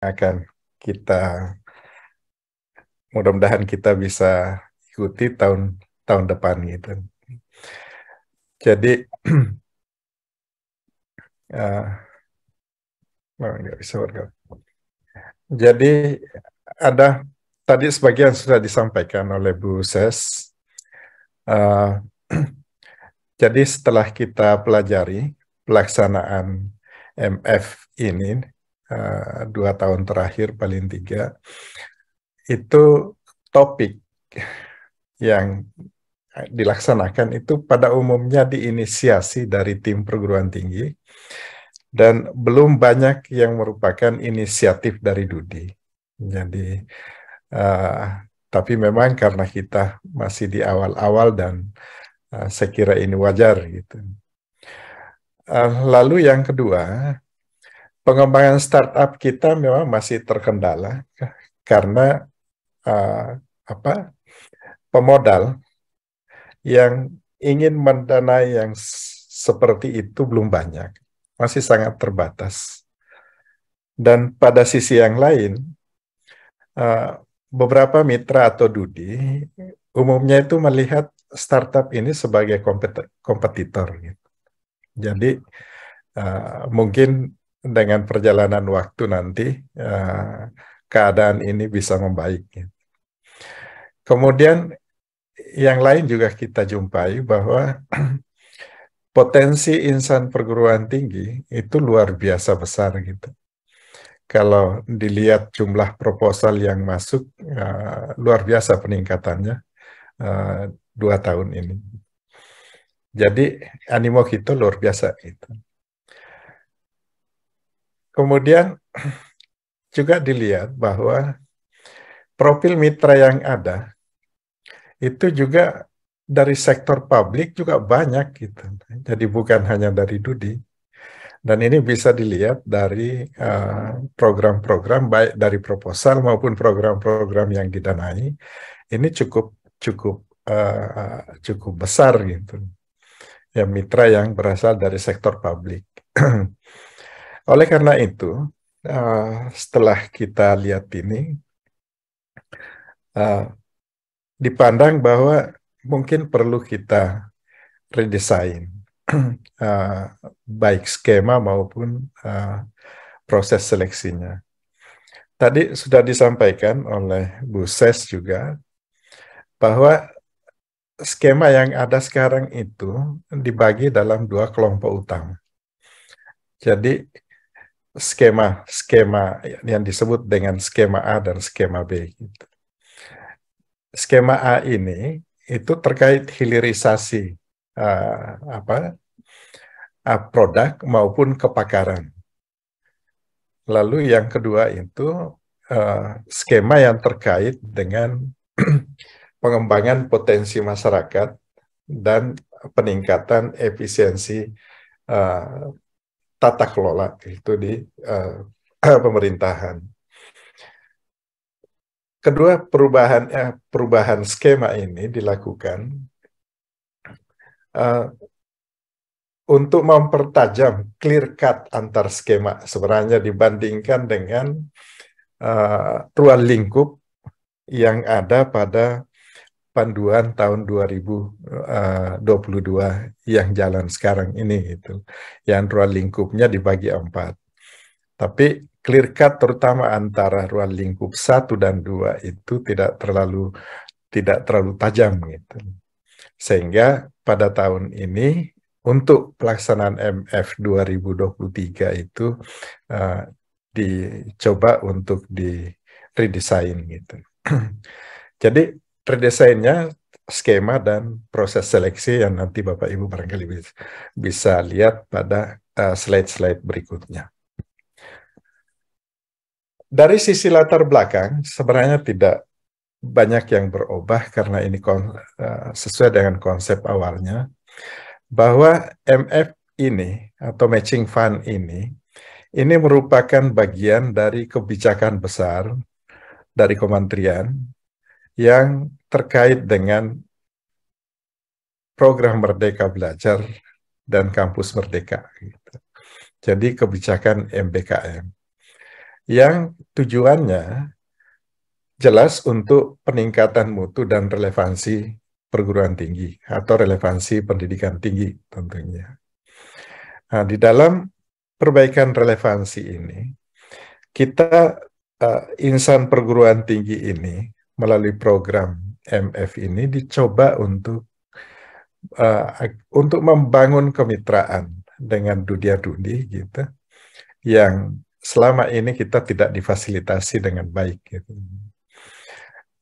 akan kita mudah-mudahan kita bisa ikuti tahun tahun depan gitu. Jadi nggak bisa bergerak. Jadi ada tadi sebagian sudah disampaikan oleh Bu Ses. Uh, jadi setelah kita pelajari pelaksanaan MF ini 2 tahun terakhir paling tiga, itu topik yang dilaksanakan itu pada umumnya diinisiasi dari tim perguruan tinggi dan belum banyak yang merupakan inisiatif dari Dudi. Jadi, uh, tapi memang karena kita masih di awal-awal dan saya kira ini wajar gitu. Lalu yang kedua, pengembangan startup kita memang masih terkendala karena uh, apa pemodal yang ingin mendanai yang seperti itu belum banyak, masih sangat terbatas. Dan pada sisi yang lain, beberapa mitra atau Dudi umumnya itu melihat startup ini sebagai kompetitor. Gitu. Jadi mungkin dengan perjalanan waktu nanti keadaan ini bisa membaik. Gitu. Kemudian yang lain juga kita jumpai bahwa potensi insan perguruan tinggi itu luar biasa besar gitu. Kalau dilihat jumlah proposal yang masuk, luar biasa peningkatannya 2 tahun ini. Jadi animo kita luar biasa itu. Kemudian juga dilihat bahwa profil mitra yang ada itu juga dari sektor publik juga banyak gitu. Jadi bukan hanya dari Dudi. Dan ini bisa dilihat dari program-program baik dari proposal maupun program-program yang didanai. Ini cukup cukup cukup besar gitu. Ya mitra yang berasal dari sektor publik. Oleh karena itu, setelah kita lihat ini, dipandang bahwa mungkin perlu kita redesign baik skema maupun proses seleksinya. Tadi sudah disampaikan oleh Bu Ses juga bahwa skema yang ada sekarang itu dibagi dalam 2 kelompok utama. Jadi skema yang disebut dengan skema A dan skema B. Gitu. Skema A ini itu terkait hilirisasi produk maupun kepakaran. Lalu yang kedua itu skema yang terkait dengan pengembangan potensi masyarakat dan peningkatan efisiensi tata kelola itu di pemerintahan. Kedua, perubahan skema ini dilakukan untuk mempertajam clear cut antar skema sebenarnya dibandingkan dengan ruang lingkup yang ada pada panduan tahun 2022 yang jalan sekarang ini gitu. Yang ruang lingkupnya dibagi 4. Tapi clear cut terutama antara ruang lingkup 1 dan 2 itu tidak terlalu tajam gitu. Sehingga pada tahun ini untuk pelaksanaan MF 2023 itu dicoba untuk di redesign gitu. Jadi redesainnya skema dan proses seleksi yang nanti Bapak Ibu barangkali bisa lihat pada slide-slide berikutnya. Dari sisi latar belakang sebenarnya tidak banyak yang berubah karena ini sesuai dengan konsep awalnya bahwa MF ini atau matching fund ini merupakan bagian dari kebijakan besar dari kementerian yang terkait dengan program Merdeka Belajar dan Kampus Merdeka. Jadi kebijakan MBKM. yang tujuannya jelas untuk peningkatan mutu dan relevansi perguruan tinggi atau relevansi pendidikan tinggi tentunya. Nah, di dalam perbaikan relevansi ini, kita insan perguruan tinggi ini melalui program MF ini dicoba untuk membangun kemitraan dengan dunia-duni gitu, yang selama ini kita tidak difasilitasi dengan baik gitu.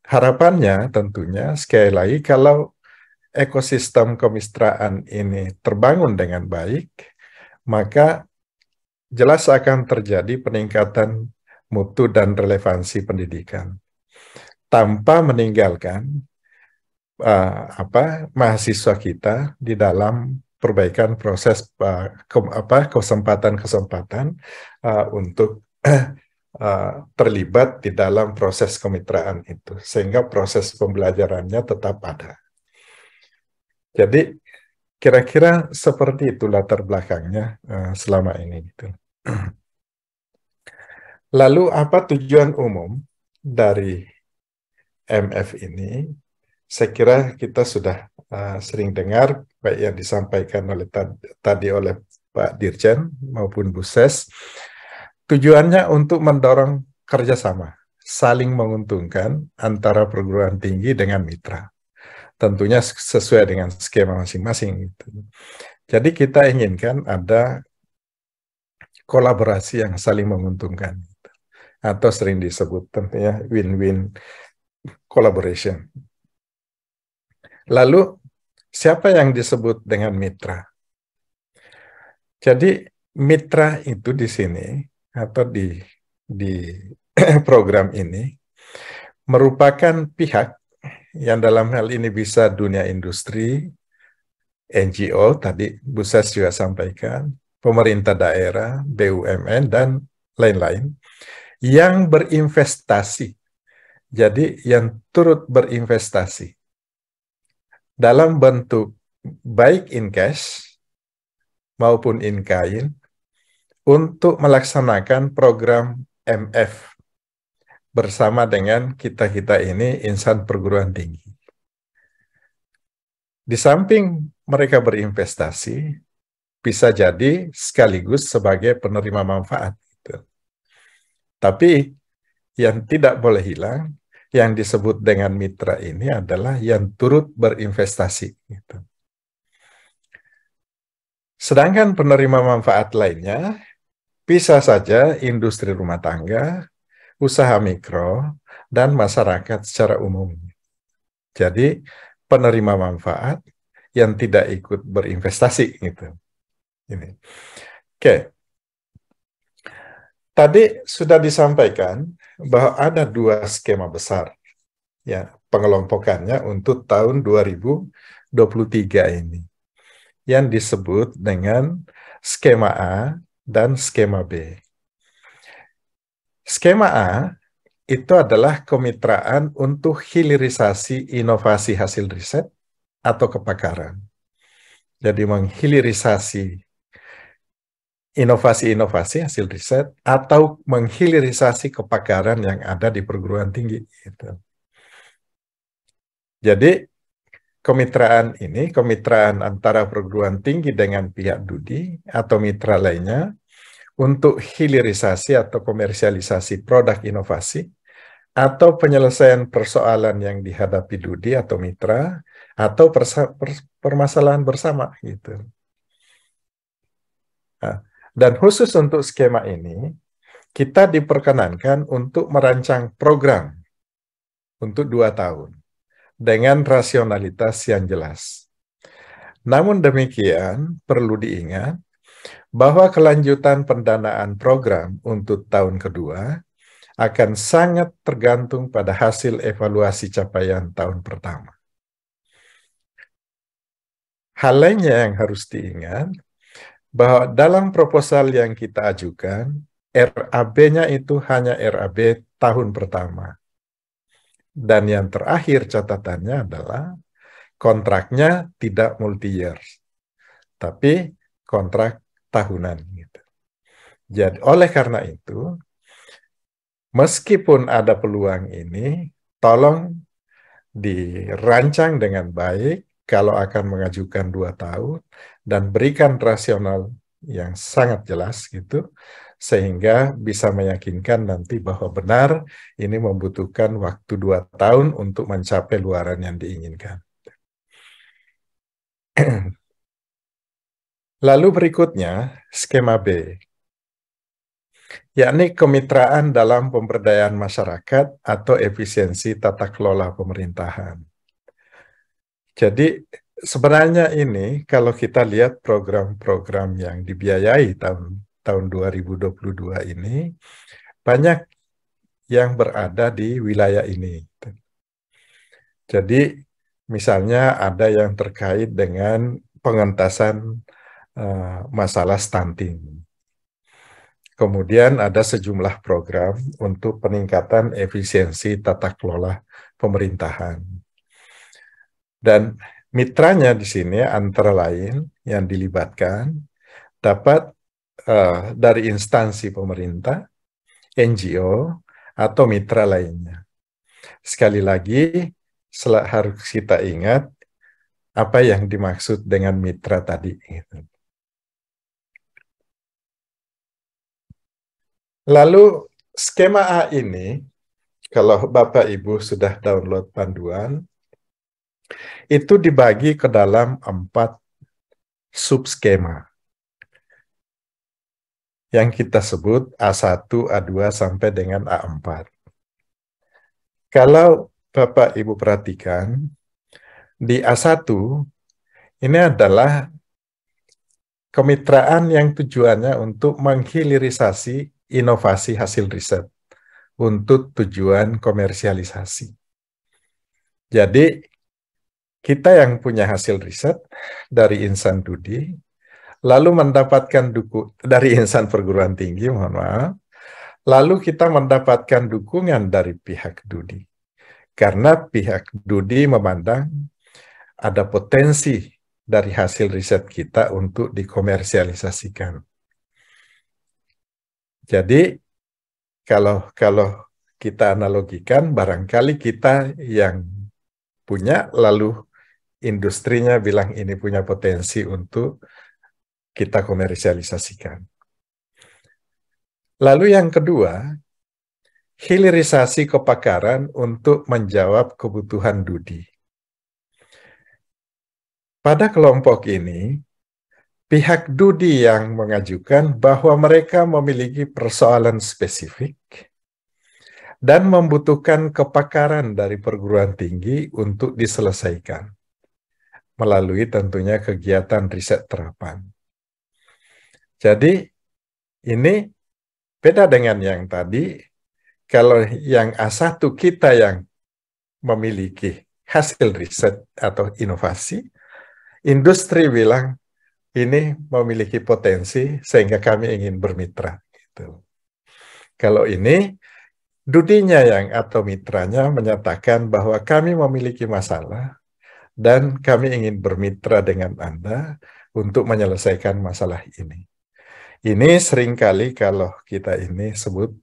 Harapannya tentunya sekali lagi kalau ekosistem kemitraan ini terbangun dengan baik, maka jelas akan terjadi peningkatan mutu dan relevansi pendidikan tanpa meninggalkan mahasiswa kita di dalam perbaikan proses kesempatan-kesempatan untuk terlibat di dalam proses kemitraan itu, sehingga proses pembelajarannya tetap ada. Jadi kira-kira seperti itu latar belakangnya selama ini. Gitu. Lalu apa tujuan umum dari MF ini? Saya kira kita sudah sering dengar, baik yang disampaikan oleh tadi oleh Pak Dirjen maupun Bu Ses. Tujuannya untuk mendorong kerjasama, saling menguntungkan antara perguruan tinggi dengan mitra. Tentunya sesuai dengan skema masing-masing. Jadi kita inginkan ada kolaborasi yang saling menguntungkan. Atau sering disebut tentunya win-win collaboration. Lalu, siapa yang disebut dengan mitra? Jadi, mitra itu di sini, atau di program ini, merupakan pihak yang dalam hal ini bisa dunia industri, NGO, tadi Bu Ses juga sampaikan, pemerintah daerah, BUMN, dan lain-lain, yang berinvestasi. Jadi, yang turut berinvestasi dalam bentuk baik in cash maupun in kind untuk melaksanakan program MF bersama dengan kita-kita ini insan perguruan tinggi. Di samping mereka berinvestasi, bisa jadi sekaligus sebagai penerima manfaat. Gitu. Tapi yang tidak boleh hilang, yang disebut dengan mitra ini adalah yang turut berinvestasi. Gitu. Sedangkan penerima manfaat lainnya, bisa saja industri rumah tangga, usaha mikro, dan masyarakat secara umum. Jadi, penerima manfaat yang tidak ikut berinvestasi. Gitu. Ini. Oke. Tadi sudah disampaikan bahwa ada dua skema besar ya pengelompokannya untuk tahun 2023 ini yang disebut dengan skema A dan skema B. Skema A itu adalah kemitraan untuk hilirisasi inovasi hasil riset atau kepakaran. Jadi menghilirisasi inovasi-inovasi hasil riset atau menghilirisasi kepakaran yang ada di perguruan tinggi. Gitu. Jadi kemitraan ini, kemitraan antara perguruan tinggi dengan pihak DUDI atau mitra lainnya untuk hilirisasi atau komersialisasi produk inovasi atau penyelesaian persoalan yang dihadapi DUDI atau mitra atau permasalahan bersama gitu. Nah, dan khusus untuk skema ini, kita diperkenankan untuk merancang program untuk 2 tahun dengan rasionalitas yang jelas. Namun demikian, perlu diingat bahwa kelanjutan pendanaan program untuk tahun kedua akan sangat tergantung pada hasil evaluasi capaian tahun pertama. Hal lainnya yang harus diingat, bahwa dalam proposal yang kita ajukan, RAB-nya itu hanya RAB tahun pertama. Dan yang terakhir catatannya adalah kontraknya tidak multi-year, tapi kontrak tahunan. Gitu. Jadi oleh karena itu, meskipun ada peluang ini, tolong dirancang dengan baik kalau akan mengajukan 2 tahun dan berikan rasional yang sangat jelas gitu, sehingga bisa meyakinkan nanti bahwa benar ini membutuhkan waktu 2 tahun untuk mencapai luaran yang diinginkan. Lalu berikutnya, skema B, yakni kemitraan dalam pemberdayaan masyarakat atau efisiensi tata kelola pemerintahan. Jadi sebenarnya ini kalau kita lihat program-program yang dibiayai tahun 2022 ini, banyak yang berada di wilayah ini. Jadi misalnya ada yang terkait dengan pengentasan masalah stunting. Kemudian ada sejumlah program untuk peningkatan efisiensi tata kelola pemerintahan. Dan mitranya di sini antara lain yang dilibatkan dapat dari instansi pemerintah, NGO, atau mitra lainnya. Sekali lagi, harus kita ingat apa yang dimaksud dengan mitra tadi. Lalu skema A ini, kalau Bapak Ibu sudah download panduan, itu dibagi ke dalam 4 subskema yang kita sebut A1, A2, sampai dengan A4. Kalau Bapak Ibu perhatikan, di A1 ini adalah kemitraan yang tujuannya untuk menghilirisasi inovasi hasil riset untuk tujuan komersialisasi. Jadi, kita yang punya hasil riset dari insan studi, lalu mendapatkan dari insan perguruan tinggi, mohon maaf, lalu kita mendapatkan dukungan dari pihak studi. Karena pihak studi memandang ada potensi dari hasil riset kita untuk dikomersialisasikan. Jadi, kalau kita analogikan, barangkali kita yang punya, lalu industrinya bilang ini punya potensi untuk kita komersialisasikan. Lalu yang kedua, hilirisasi kepakaran untuk menjawab kebutuhan studi. Pada kelompok ini, pihak studi yang mengajukan bahwa mereka memiliki persoalan spesifik dan membutuhkan kepakaran dari perguruan tinggi untuk diselesaikan melalui tentunya kegiatan riset terapan. Jadi ini beda dengan yang tadi. Kalau yang A1 kita yang memiliki hasil riset atau inovasi, industri bilang ini memiliki potensi sehingga kami ingin bermitra. Gitu. Kalau ini, studinya yang atau mitranya menyatakan bahwa kami memiliki masalah dan kami ingin bermitra dengan Anda untuk menyelesaikan masalah ini. Ini seringkali kalau kita ini sebut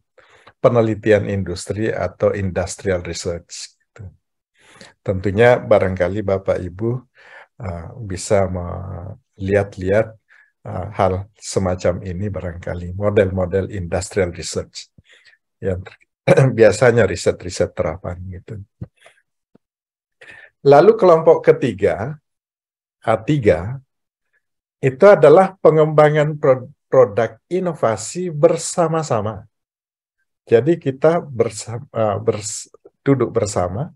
penelitian industri atau industrial research. Tentunya barangkali Bapak Ibu bisa melihat-lihat hal semacam ini barangkali, model-model industrial research yang biasanya riset-riset terapan gitu. Lalu kelompok ketiga, A3, itu adalah pengembangan produk inovasi bersama-sama. Jadi kita duduk bersama.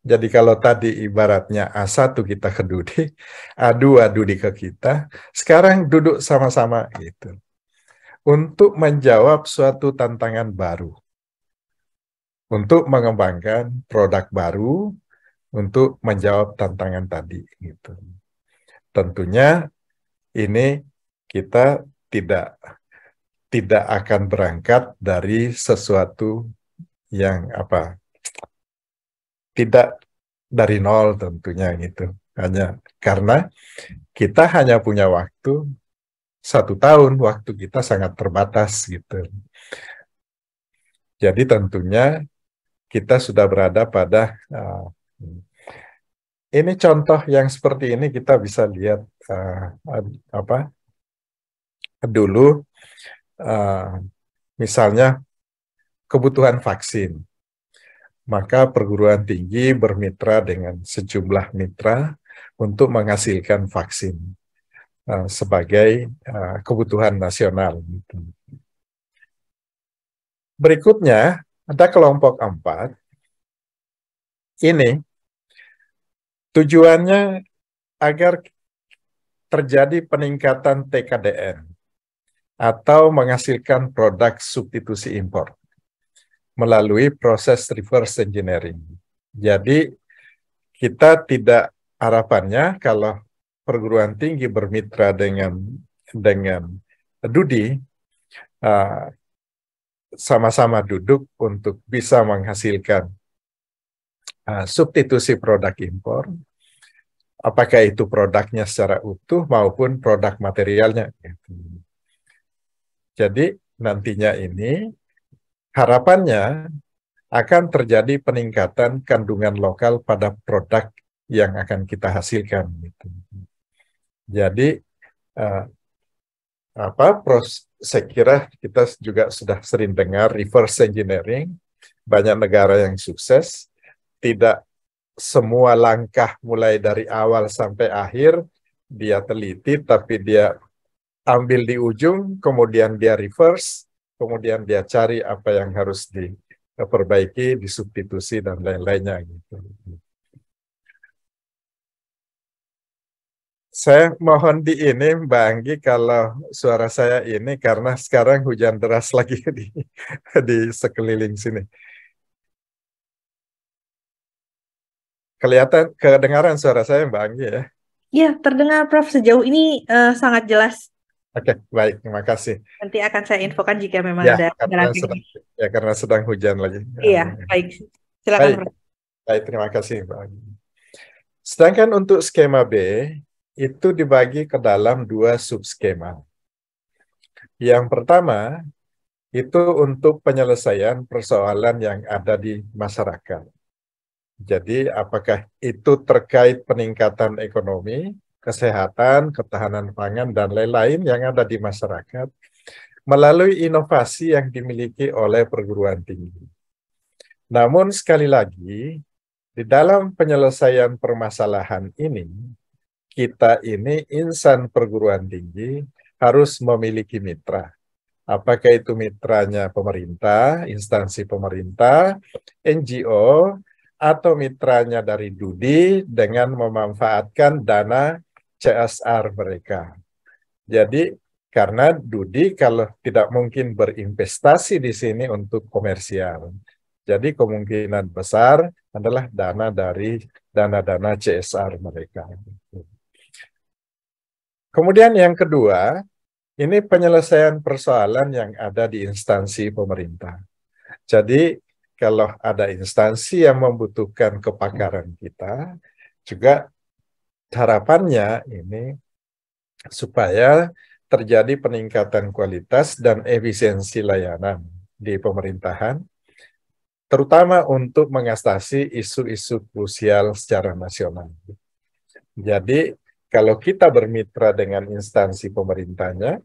Jadi kalau tadi ibaratnya A1 kita ke studi, A2 studi ke kita, sekarang duduk sama-sama gitu. Untuk menjawab suatu tantangan baru. Untuk mengembangkan produk baru, untuk menjawab tantangan tadi gitu. Tentunya ini kita tidak akan berangkat dari sesuatu yang tidak dari nol tentunya gitu. Hanya karena kita hanya punya waktu 1 tahun, waktu kita sangat terbatas gitu. Jadi tentunya kita sudah berada pada ini contoh yang seperti ini kita bisa lihat apa dulu misalnya kebutuhan vaksin, maka perguruan tinggi bermitra dengan sejumlah mitra untuk menghasilkan vaksin sebagai kebutuhan nasional. Berikutnya ada kelompok 4. Ini tujuannya agar terjadi peningkatan TKDN atau menghasilkan produk substitusi impor melalui proses reverse engineering. Jadi kita tidak, harapannya kalau perguruan tinggi bermitra dengan DUDI, sama-sama duduk untuk bisa menghasilkan substitusi produk impor, apakah itu produknya secara utuh maupun produk materialnya. Jadi nantinya ini harapannya akan terjadi peningkatan kandungan lokal pada produk yang akan kita hasilkan. Jadi saya kira kita juga sudah sering dengar reverse engineering, banyak negara yang sukses, tidak semua langkah mulai dari awal sampai akhir dia teliti, tapi dia ambil di ujung, kemudian dia reverse, kemudian dia cari apa yang harus diperbaiki, disubstitusi, dan lain-lainnya. Gitu. Saya mohon di ini, Mbak Anggi, kalau suara saya ini, karena sekarang hujan deras lagi di sekeliling sini. Kelihatan, kedengaran suara saya, Mbak Anggi ya? Iya, terdengar, Prof. Sejauh ini sangat jelas. Oke, baik, terima kasih. Nanti akan saya infokan jika memang Ya, ada karena sedang hujan lagi. Iya, baik. Silakan, baik, Prof. Baik, terima kasih, Mbak Anggi. Sedangkan untuk skema B, itu dibagi ke dalam 2 subskema. Yang pertama, itu untuk penyelesaian persoalan yang ada di masyarakat. Jadi, apakah itu terkait peningkatan ekonomi, kesehatan, ketahanan pangan, dan lain-lain yang ada di masyarakat, melalui inovasi yang dimiliki oleh perguruan tinggi. Namun, sekali lagi, di dalam penyelesaian permasalahan ini, kita ini insan perguruan tinggi harus memiliki mitra. Apakah itu mitranya pemerintah, instansi pemerintah, NGO, atau mitranya dari DUDI dengan memanfaatkan dana CSR mereka. Jadi, karena DUDI kalau tidak mungkin berinvestasi di sini untuk komersial. Jadi, kemungkinan besar adalah dana dari dana-dana CSR mereka. Kemudian yang kedua, ini penyelesaian persoalan yang ada di instansi pemerintah. Jadi, kalau ada instansi yang membutuhkan kepakaran kita, juga harapannya ini supaya terjadi peningkatan kualitas dan efisiensi layanan di pemerintahan, terutama untuk mengatasi isu-isu krusial secara nasional. Jadi, kalau kita bermitra dengan instansi pemerintahnya,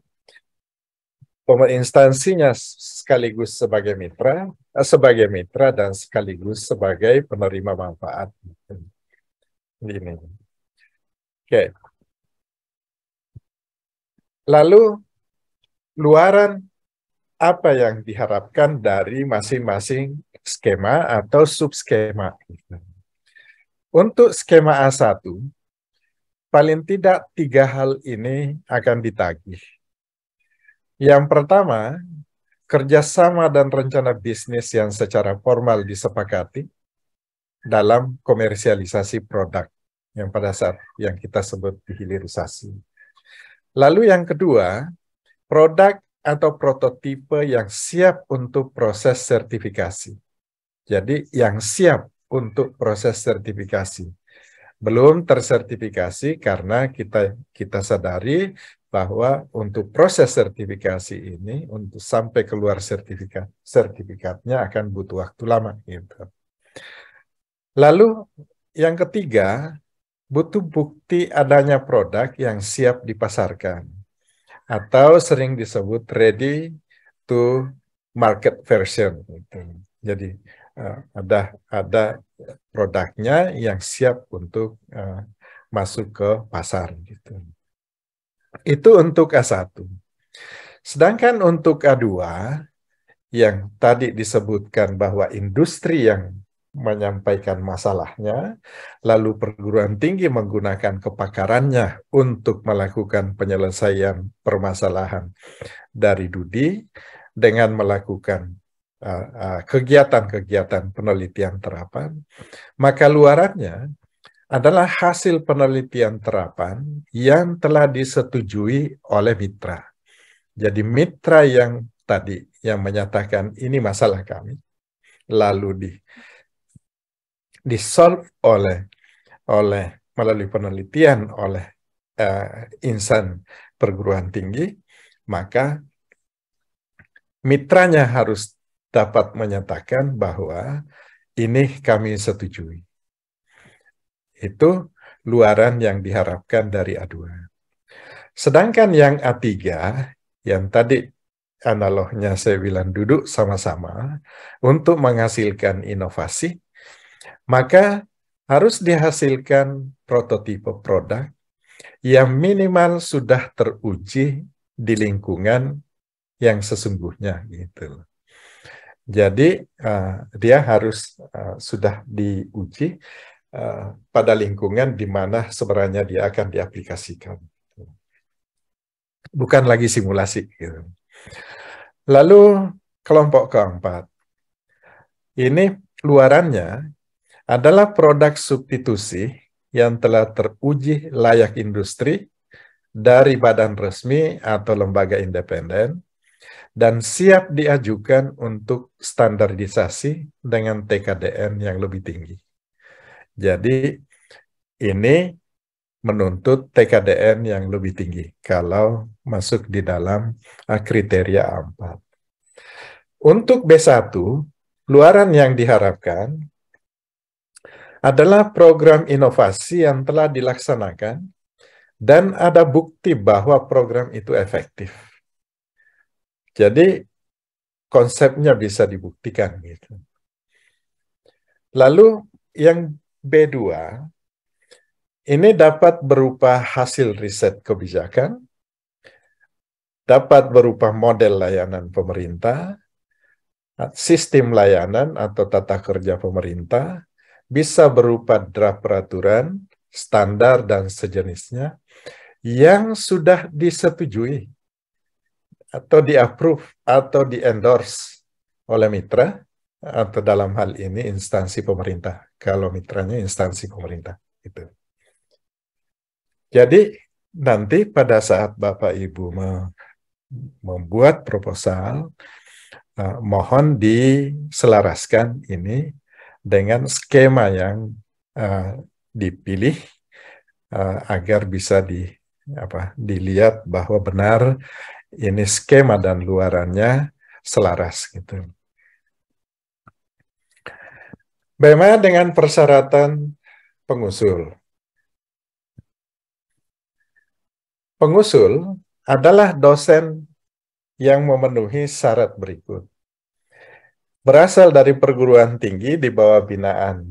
instansinya sekaligus sebagai mitra dan sekaligus sebagai penerima manfaat. Ini. Oke. Lalu luaran apa yang diharapkan dari masing-masing skema atau subskema? Untuk skema A1, paling tidak 3 hal ini akan ditagih. Yang pertama, kerjasama dan rencana bisnis yang secara formal disepakati dalam komersialisasi produk yang pada saat yang kita sebut hilirisasi. Lalu yang kedua, produk atau prototipe yang siap untuk proses sertifikasi. Jadi yang siap untuk proses sertifikasi. Belum tersertifikasi karena kita sadari bahwa untuk proses sertifikasi ini, untuk sampai keluar sertifikatnya akan butuh waktu lama. Gitu. Lalu yang ketiga, butuh bukti adanya produk yang siap dipasarkan, atau sering disebut ready to market version. Gitu. Jadi ada produknya yang siap untuk masuk ke pasar. Gitu. Itu untuk A1. Sedangkan untuk A2, yang tadi disebutkan bahwa industri yang menyampaikan masalahnya, lalu perguruan tinggi menggunakan kepakarannya untuk melakukan penyelesaian permasalahan dari DUDI dengan melakukan kegiatan-kegiatan penelitian terapan, maka luarannya adalah hasil penelitian terapan yang telah disetujui oleh mitra. Jadi mitra yang tadi yang menyatakan ini masalah kami, lalu disolve melalui penelitian oleh insan perguruan tinggi, maka mitranya harus dapat menyatakan bahwa ini kami setujui. Itu luaran yang diharapkan dari A2. Sedangkan yang A3, yang tadi analognya saya bilang duduk sama-sama untuk menghasilkan inovasi, maka harus dihasilkan prototipe produk yang minimal sudah teruji di lingkungan yang sesungguhnya. Gitu. Jadi dia harus sudah diuji pada lingkungan di mana sebenarnya dia akan diaplikasikan. Bukan lagi simulasi. Gitu. Lalu kelompok keempat. Ini luarannya adalah produk substitusi yang telah teruji layak industri dari badan resmi atau lembaga independen dan siap diajukan untuk standarisasi dengan TKDN yang lebih tinggi. Jadi ini menuntut TKDN yang lebih tinggi kalau masuk di dalam kriteria A4. Untuk B1, luaran yang diharapkan adalah program inovasi yang telah dilaksanakan dan ada bukti bahwa program itu efektif. Jadi konsepnya bisa dibuktikan gitu. Lalu yang B2 ini dapat berupa hasil riset kebijakan, dapat berupa model layanan pemerintah, sistem layanan atau tata kerja pemerintah, bisa berupa draft peraturan, standar, dan sejenisnya yang sudah disetujui atau di-approve atau di-endorse oleh mitra, atau dalam hal ini instansi pemerintah, kalau mitranya instansi pemerintah. Gitu. Jadi nanti pada saat Bapak Ibu membuat proposal, mohon diselaraskan ini dengan skema yang dipilih agar bisa dilihat bahwa benar ini skema dan luarannya selaras gitu. Bagaimana dengan persyaratan pengusul? Pengusul adalah dosen yang memenuhi syarat berikut. Berasal dari perguruan tinggi di bawah binaan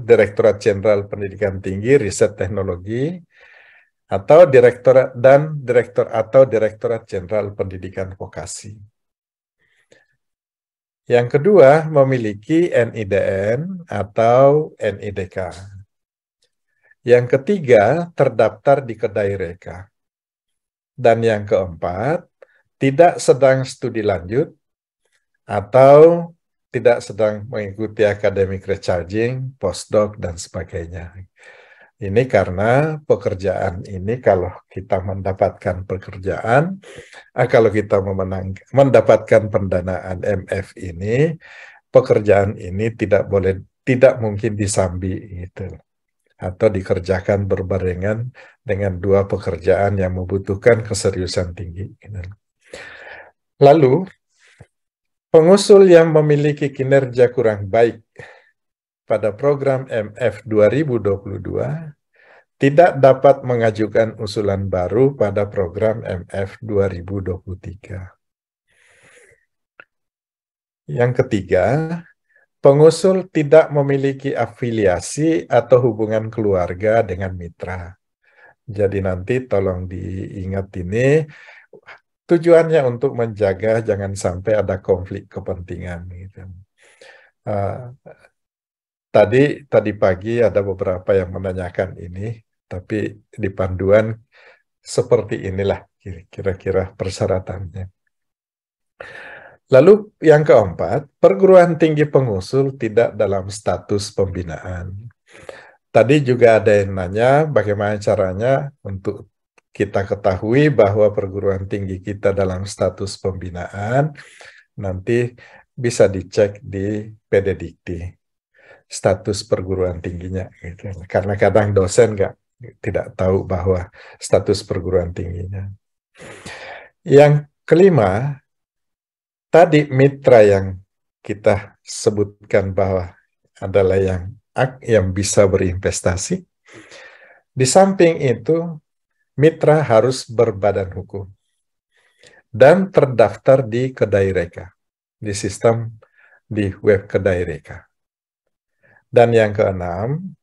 Direktorat Jenderal Pendidikan Tinggi, Riset Teknologi, atau Direktorat Jenderal Pendidikan Vokasi. Yang kedua, memiliki NIDN atau NIDK. Yang ketiga, terdaftar di Kedai Reka. Dan yang keempat, tidak sedang studi lanjut atau tidak sedang mengikuti academic recharging, postdoc, dan sebagainya. Ini karena pekerjaan ini, kalau kita mendapatkan pekerjaan, kalau kita mendapatkan pendanaan MF ini, pekerjaan ini tidak mungkin disambi gitu. atau dikerjakan berbarengan dengan dua pekerjaan yang membutuhkan keseriusan tinggi. Lalu, pengusul yang memiliki kinerja kurang baik pada program MF 2022 tidak dapat mengajukan usulan baru pada program MF 2023. Yang ketiga, pengusul tidak memiliki afiliasi atau hubungan keluarga dengan mitra. Jadi nanti tolong diingat ini, tujuannya untuk menjaga jangan sampai ada konflik kepentingan. Gitu. Tadi pagi ada beberapa yang menanyakan ini, tapi di panduan seperti inilah kira-kira persyaratannya. Lalu yang keempat, perguruan tinggi pengusul tidak dalam status pembinaan. Tadi juga ada yang nanya bagaimana caranya untuk kita ketahui bahwa perguruan tinggi kita dalam status pembinaan, nanti bisa dicek di PDDikti, status perguruan tingginya. Gitu. Karena kadang dosen tidak tahu bahwa status perguruan tingginya. Yang kelima, tadi mitra yang kita sebutkan bahwa adalah yang bisa berinvestasi. Di samping itu, mitra harus berbadan hukum dan terdaftar di Kedai Reka, di sistem di web Kedai Reka. Dan yang keenam,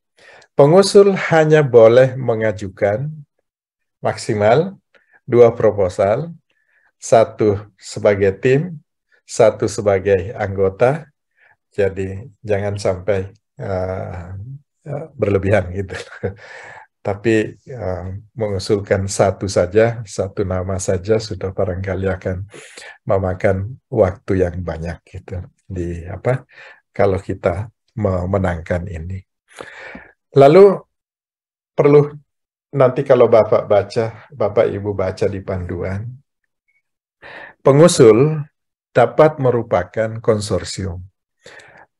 pengusul hanya boleh mengajukan maksimal 2 proposal, 1 sebagai tim, 1 sebagai anggota. Jadi jangan sampai berlebihan gitu. Tapi mengusulkan 1 saja, 1 nama saja sudah barangkali akan memakan waktu yang banyak gitu kalau kita memenangkan ini. Lalu perlu nanti kalau Bapak Ibu baca di panduan, pengusul dapat merupakan konsorsium.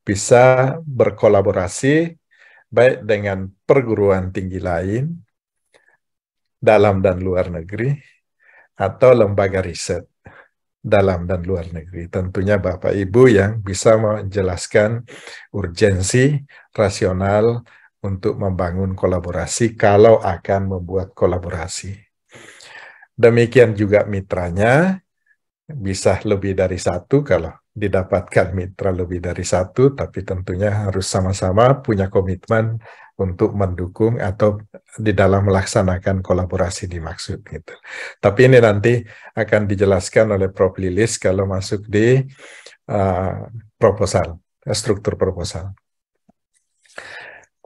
Bisa berkolaborasi baik dengan perguruan tinggi lain, dalam dan luar negeri, atau lembaga riset dalam dan luar negeri. Tentunya Bapak Ibu yang bisa menjelaskan urgensi, rasional untuk membangun kolaborasi kalau akan membuat kolaborasi. Demikian juga mitranya, bisa lebih dari 1 kalau didapatkan mitra lebih dari 1, tapi tentunya harus sama-sama punya komitmen untuk mendukung atau di dalam melaksanakan kolaborasi dimaksud gitu. Tapi ini nanti akan dijelaskan oleh Prof. Lilis kalau masuk di proposal, struktur proposal.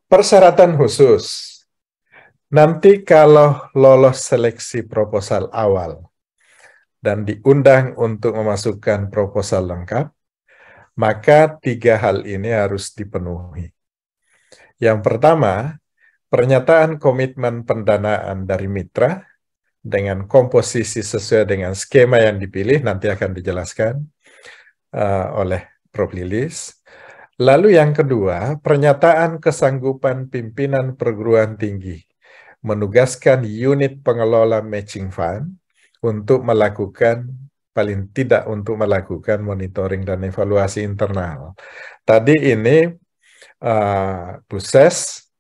Persyaratan khusus. Nanti kalau lolos seleksi proposal awal dan diundang untuk memasukkan proposal lengkap, maka 3 hal ini harus dipenuhi. Yang pertama, pernyataan komitmen pendanaan dari mitra dengan komposisi sesuai dengan skema yang dipilih, nanti akan dijelaskan oleh Prof. Lilis. Lalu yang kedua, pernyataan kesanggupan pimpinan perguruan tinggi menugaskan unit pengelola matching fund untuk melakukan, paling tidak untuk melakukan monitoring dan evaluasi internal. Tadi ini Bu Ses,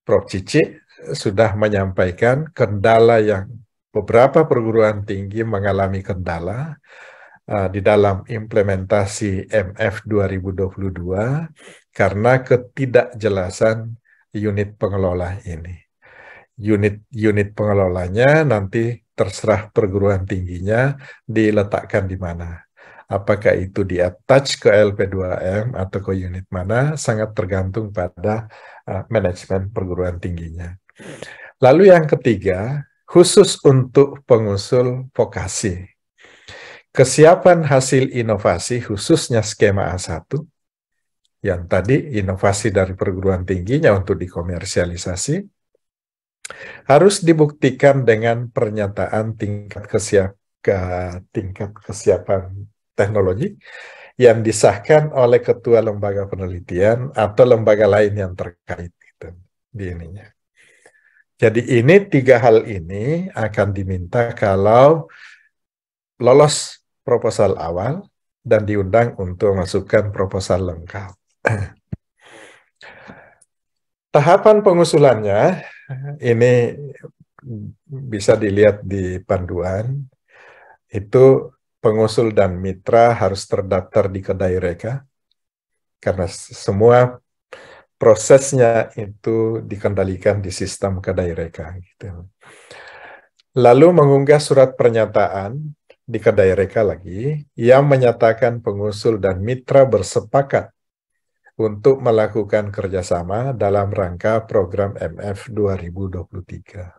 Prof. Cici sudah menyampaikan kendala yang beberapa perguruan tinggi mengalami kendala di dalam implementasi MF 2022 karena ketidakjelasan unit pengelola ini. Unit pengelolanya nanti terserah perguruan tingginya diletakkan di mana. Apakah itu di-attach ke LP2M atau ke unit mana, sangat tergantung pada manajemen perguruan tingginya. Lalu yang ketiga, khusus untuk pengusul vokasi. Kesiapan hasil inovasi khususnya skema A1, yang tadi inovasi dari perguruan tingginya untuk dikomersialisasi, harus dibuktikan dengan pernyataan tingkat kesiapan teknologi yang disahkan oleh ketua lembaga penelitian atau lembaga lain yang terkait. di ininya. Jadi ini 3 hal ini akan diminta kalau lolos proposal awal dan diundang untuk masukkan proposal lengkap. Tahapan pengusulannya ini bisa dilihat di panduan. Itu pengusul dan mitra harus terdaftar di Kedai Reka karena semua prosesnya itu dikendalikan di sistem Kedai Reka. Gitu. Lalu mengunggah surat pernyataan di Kedai Reka lagi yang menyatakan pengusul dan mitra bersepakat untuk melakukan kerjasama dalam rangka program MF 2023.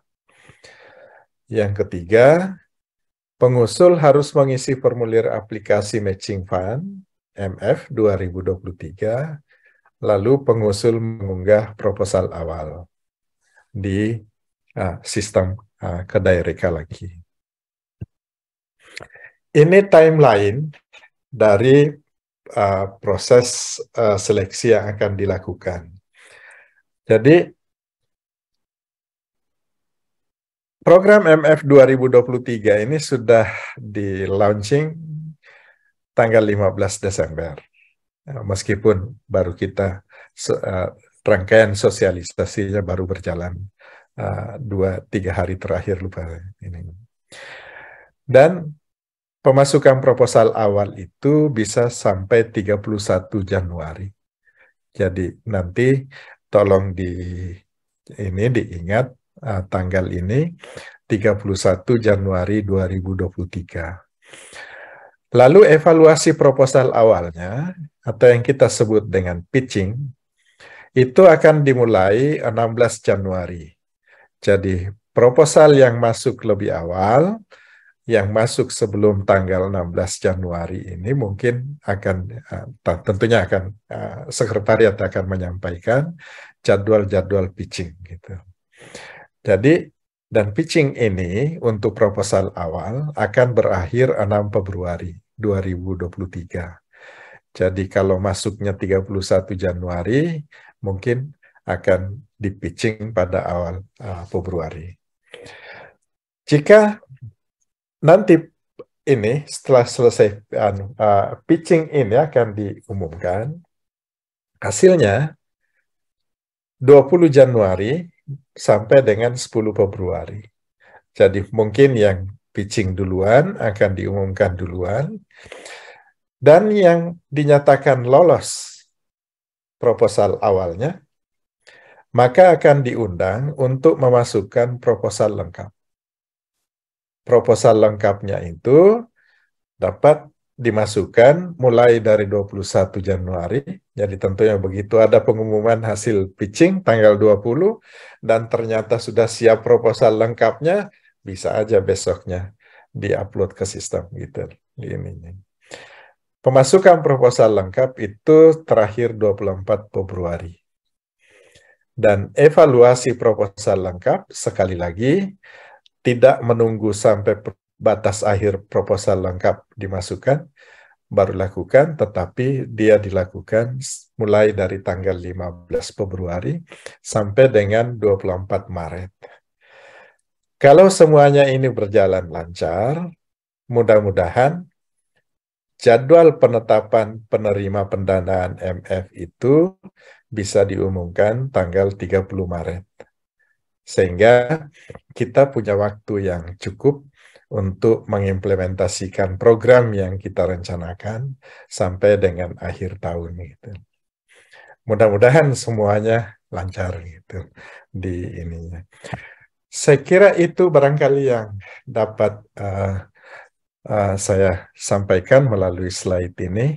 Yang ketiga, pengusul harus mengisi formulir aplikasi Matching Fund MF 2023, lalu pengusul mengunggah proposal awal di sistem Kedai Reka lagi. Ini timeline dari proses seleksi yang akan dilakukan. Jadi, program MF 2023 ini sudah di-launching tanggal 15 Desember. Meskipun baru kita rangkaian sosialisasinya baru berjalan 2-3 hari terakhir lupa ini. Dan pemasukan proposal awal itu bisa sampai 31 Januari. Jadi nanti tolong diingat tanggal ini 31 Januari 2023. Lalu evaluasi proposal awalnya atau yang kita sebut dengan pitching itu akan dimulai 16 Januari. Jadi proposal yang masuk lebih awal, yang masuk sebelum tanggal 16 Januari ini mungkin akan, tentunya akan, sekretariat akan menyampaikan jadwal-jadwal pitching. Gitu. Jadi, dan pitching ini untuk proposal awal akan berakhir 6 Februari 2023. Jadi kalau masuknya 31 Januari, mungkin akan di-pitching pada awal Februari. Jika nanti ini setelah selesai pitching ini akan diumumkan, hasilnya 20 Januari sampai dengan 10 Februari. Jadi mungkin yang pitching duluan akan diumumkan duluan, dan yang dinyatakan lolos proposal awalnya, maka akan diundang untuk memasukkan proposal lengkap. Proposal lengkapnya itu dapat dimasukkan mulai dari 21 Januari. Jadi tentunya begitu ada pengumuman hasil pitching tanggal 20 dan ternyata sudah siap proposal lengkapnya, bisa aja besoknya di-upload ke sistem gitu. Ini. Pemasukan proposal lengkap itu terakhir 24 Februari. Dan evaluasi proposal lengkap, sekali lagi, tidak menunggu sampai batas akhir proposal lengkap dimasukkan, baru lakukan, tetapi dia dilakukan mulai dari tanggal 15 Februari sampai dengan 24 Maret. Kalau semuanya ini berjalan lancar, mudah-mudahan jadwal penetapan penerima pendanaan MF itu bisa diumumkan tanggal 30 Maret. Sehingga kita punya waktu yang cukup untuk mengimplementasikan program yang kita rencanakan sampai dengan akhir tahun. Gitu. Mudah-mudahan semuanya lancar gitu di ininya. Saya kira itu barangkali yang dapat saya sampaikan melalui slide ini.